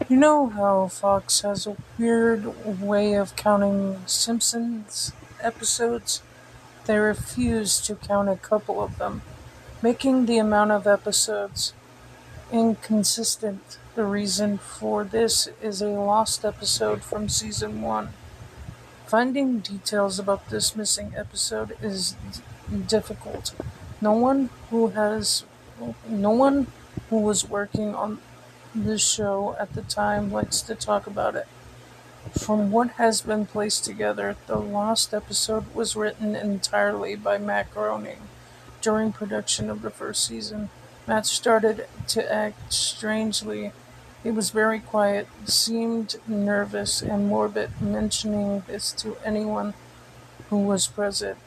You know how Fox has a weird way of counting Simpsons episodes? They refuse to count a couple of them, making the amount of episodes inconsistent. The reason for this is a lost episode from season 1. Finding details about this missing episode is difficult. No one who has no one who was working on this show at the time likes to talk about it. From what has been placed together, the lost episode was written entirely by Matt Groening. During production of the first season, Matt started to act strangely. He was very quiet, seemed nervous and morbid, mentioning this to anyone who was present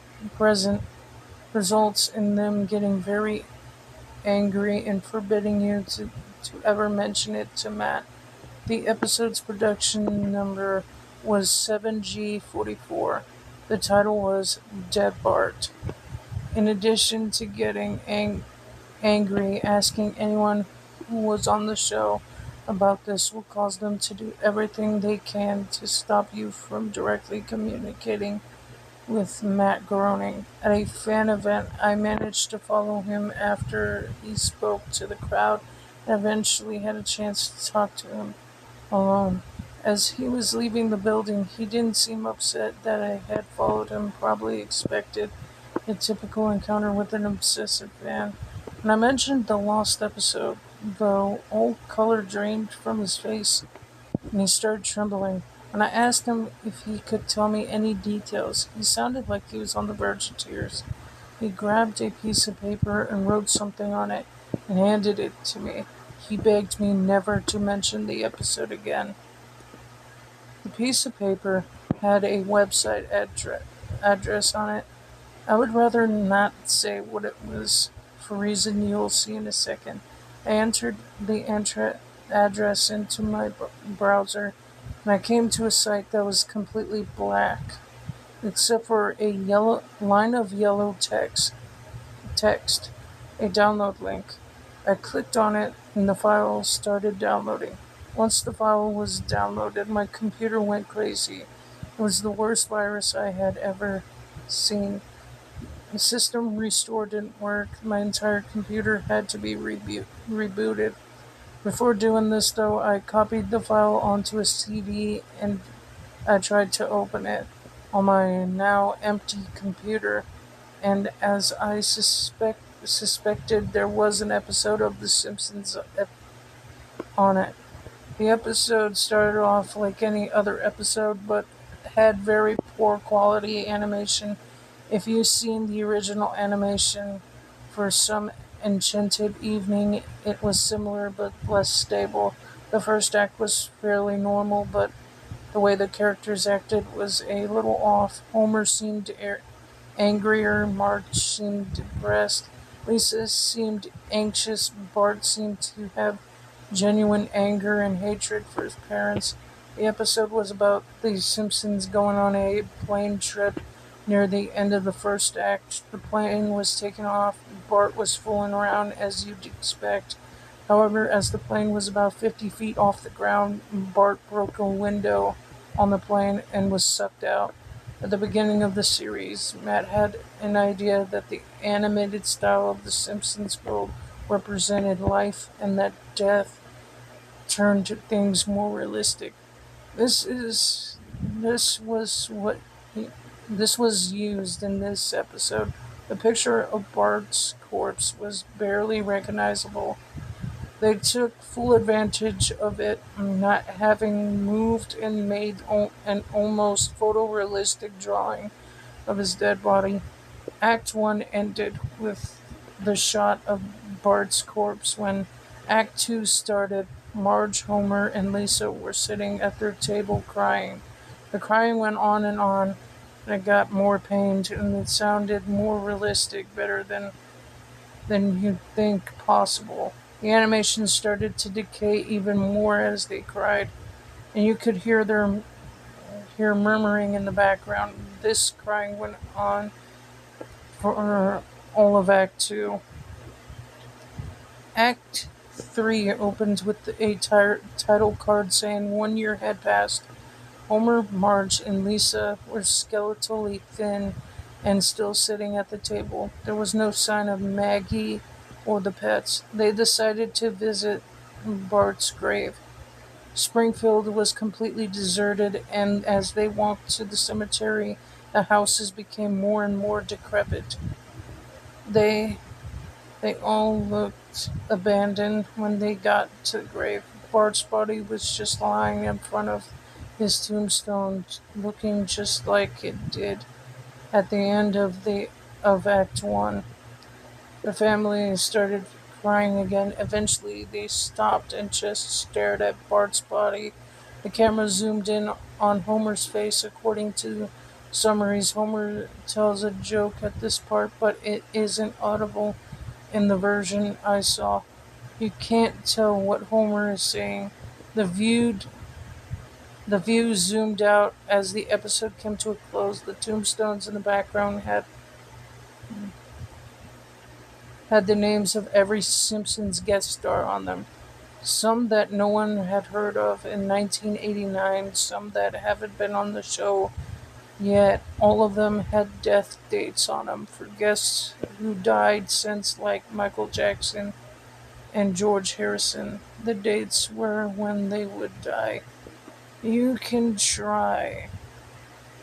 results in them getting very angry and forbidding you to ever mention it to Matt. The episode's production number was 7G44. The title was Dead Bart. In addition to getting angry, asking anyone who was on the show about this will cause them to do everything they can to stop you from directly communicating with Matt Groening. At a fan event, I managed to follow him after he spoke to the crowd and eventually had a chance to talk to him alone. As he was leaving the building, he didn't seem upset that I had followed him, probably expected a typical encounter with an obsessive fan. When I mentioned the lost episode, though, all color drained from his face and he started trembling. When I asked him if he could tell me any details, he sounded like he was on the verge of tears. He grabbed a piece of paper and wrote something on it and handed it to me. He begged me never to mention the episode again. The piece of paper had a website address on it. I would rather not say what it was, for reason you'll see in a second. I entered the address into my browser, and I came to a site that was completely black, except for a yellow line of yellow text, a download link. I clicked on it, and the file started downloading. Once the file was downloaded, my computer went crazy. It was the worst virus I had ever seen. The system restore didn't work. My entire computer had to be rebooted. Before doing this, though, I copied the file onto a CD and I tried to open it on my now empty computer. And as I suspected, there was an episode of The Simpsons on it. The episode started off like any other episode, but had very poor quality animation. If you've seen the original animation for Some Enchanted Evening, it was similar but less stable. The first act was fairly normal, but the way the characters acted was a little off. Homer seemed angrier, Marge seemed depressed, Lisa seemed anxious, Bart seemed to have genuine anger and hatred for his parents. The episode was about the Simpsons going on a plane trip. Near the end of the first act, the plane was taken off. Bart was fooling around as you'd expect. However, as the plane was about 50 feet off the ground, Bart broke a window on the plane and was sucked out. At the beginning of the series, Matt had an idea that the animated style of The Simpsons world represented life and that death turned things more realistic. This is this was what he, this was used in this episode. The picture of Bart's corpse was barely recognizable. They took full advantage of it not having moved and made an almost photorealistic drawing of his dead body. Act 1 ended with the shot of Bart's corpse. When Act 2 started, Marge, Homer, and Lisa were sitting at their table crying. The crying went on, and it got more pained, and it sounded more realistic, better than you'd think possible. The animation started to decay even more as they cried, and you could hear murmuring in the background. This crying went on for all of Act 2. Act 3 opens with a title card saying 1 year had passed. Homer, Marge, and Lisa were skeletally thin and still sitting at the table. There was no sign of Maggie or the pets. They decided to visit Bart's grave. Springfield was completely deserted, and as they walked to the cemetery, the houses became more and more decrepit. They they all looked abandoned when they got to the grave. Bart's body was just lying in front of his tombstone, looking just like it did at the end of Act One. The family started crying again. Eventually, they stopped and just stared at Bart's body. The camera zoomed in on Homer's face. According to summaries, Homer tells a joke at this part, but it isn't audible in the version I saw. You can't tell what Homer is saying. The viewed the view zoomed out as the episode came to a close. The tombstones in the background had the names of every Simpsons guest star on them. Some that no one had heard of in 1989, some that haven't been on the show yet. All of them had death dates on them for guests who died since, like Michael Jackson and George Harrison. The dates were when they would die. You can try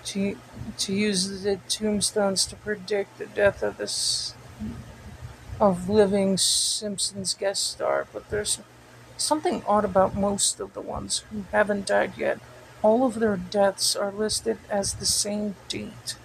to, to use the tombstones to predict the death of living Simpsons guest star, but there's something odd about most of the ones who haven't died yet. All of their deaths are listed as the same date.